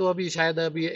तो अभी शायद अभी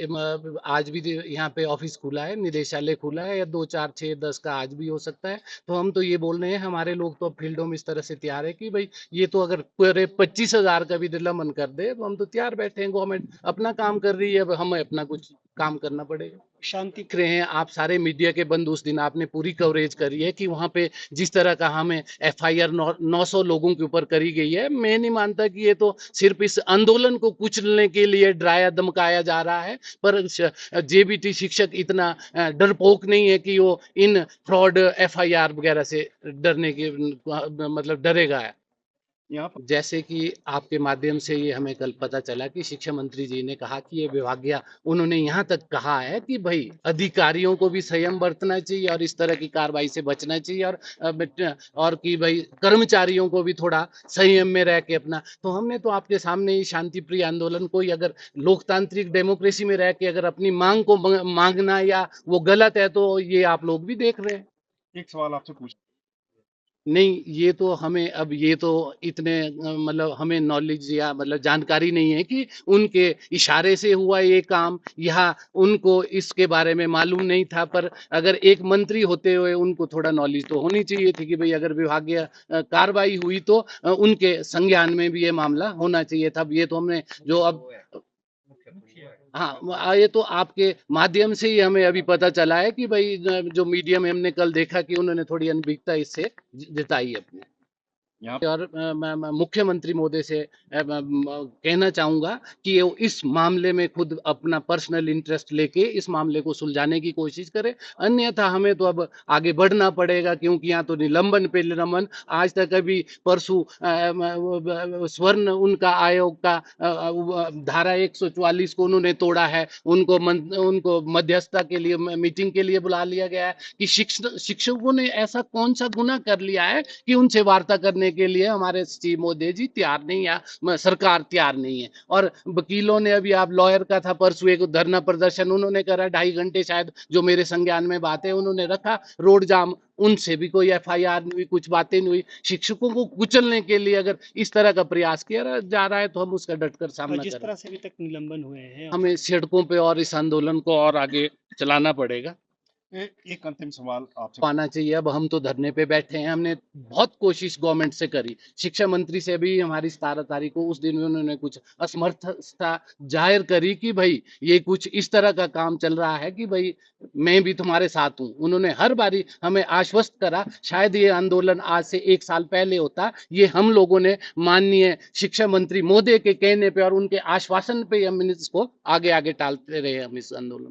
आज भी यहाँ पे ऑफिस खुला है, निदेशालय खुला है, या 2 4 6 10 का आज भी हो सकता है। तो हम तो ये बोल रहे हैं, हमारे लोग तो अब फील्डों में इस तरह से तैयार है कि भाई ये तो अगर पूरे 25,000 का भी निलंबन कर दे तो हम तो तैयार बैठे हैं। गवर्नमेंट अपना काम कर रही है, अब हमें अपना कुछ काम करना पड़ेगा। शांति। देख रहे हैं आप, सारे मीडिया के बंद, उस दिन आपने पूरी कवरेज करी है कि वहां पे जिस तरह का हमें एफआईआर 900 लोगों के ऊपर करी गई है। मैं नहीं मानता कि ये तो सिर्फ इस आंदोलन को कुचलने के लिए डराया धमकाया जा रहा है, पर जेबीटी शिक्षक इतना डरपोक नहीं है कि वो इन फ्रॉड एफआईआर वगैरह से डरने की मतलब डरेगा। यहाँ पर जैसे कि आपके माध्यम से ये हमें कल पता चला कि शिक्षा मंत्री जी ने कहा कि ये विभागीय, उन्होंने यहाँ तक कहा है कि भाई अधिकारियों को भी संयम बरतना चाहिए और इस तरह की कार्रवाई से बचना चाहिए, और कि भाई कर्मचारियों को भी थोड़ा संयम में रह के अपना। तो हमने तो आपके सामने ही शांति प्रिय आंदोलन को ही, अगर लोकतांत्रिक डेमोक्रेसी में रह के अगर अपनी मांग को मांगना या वो गलत है, तो ये आप लोग भी देख रहे हैं। एक सवाल आपसे पूछ। नहीं, ये तो हमें अब ये तो इतने मतलब हमें नॉलेज या मतलब जानकारी नहीं है कि उनके इशारे से हुआ ये काम, या उनको इसके बारे में मालूम नहीं था। पर अगर एक मंत्री होते हुए उनको थोड़ा नॉलेज तो होनी चाहिए थी कि भाई अगर विभागीय कार्रवाई हुई तो उनके संज्ञान में भी ये मामला होना चाहिए था। अब ये तो हमने जो अब, हाँ, ये तो आपके माध्यम से ही हमें अभी पता चला है कि भाई जो मीडिया में हमने कल देखा कि उन्होंने थोड़ी अनभिज्ञता इससे जताई अपनी। यहाँ और मैं मुख्यमंत्री महोदय से कहना चाहूंगा कि वो इस मामले में खुद अपना पर्सनल इंटरेस्ट लेके इस मामले को सुलझाने की कोशिश करे। अन्यथा हमें तो अब आगे बढ़ना पड़ेगा, क्योंकि यहाँ तो निलंबन पे निलंबन। आज तक अभी परसों स्वर्ण उनका आयोग का धारा 144 को उन्होंने तोड़ा है। उनको मध्यस्थता के लिए मीटिंग के लिए बुला लिया गया है कि शिक्षकों ने ऐसा कौन सा गुना कर लिया है कि उनसे वार्ता करने के लिए हमारे सी मोदी जी तैयार नहीं, या सरकार तैयार नहीं है। और वकीलों ने अभी, आप लॉयर का था परसों एक धरना प्रदर्शन, उन्होंने करा 2.5 घंटे शायद, जो मेरे संज्ञान में बात है, उन्होंने रखा रोड जाम। उनसे भी कोई एफआईआर नहीं हुई, कुछ बातें नहीं हुई। शिक्षकों को कुचलने के लिए अगर इस तरह का प्रयास किया जा रहा है तो हम उसका डटकर सामना जिस करें। तरह से अभी तक निलंबन हुए हैं, हमें सड़कों पे और इस आंदोलन को और आगे चलाना पड़ेगा। एक अंतिम सवाल आपसे। आना चाहिए। अब हम तो धरने पे बैठे हैं, हमने बहुत कोशिश गवर्नमेंट से करी। शिक्षा मंत्री से भी हमारी 17 तारीख को, उस दिन भी उन्होंने कुछ असमर्थता जाहिर करी कि भाई ये कुछ इस तरह का काम चल रहा है कि भाई मैं भी तुम्हारे साथ हूं। उन्होंने हर बारी हमें आश्वस्त करा। शायद ये आंदोलन आज से 1 साल पहले होता, ये हम लोगों ने माननीय शिक्षा मंत्री महोदय के कहने पे और उनके आश्वासन पे हम इसको आगे आगे टालते रहे, हम इस आंदोलन।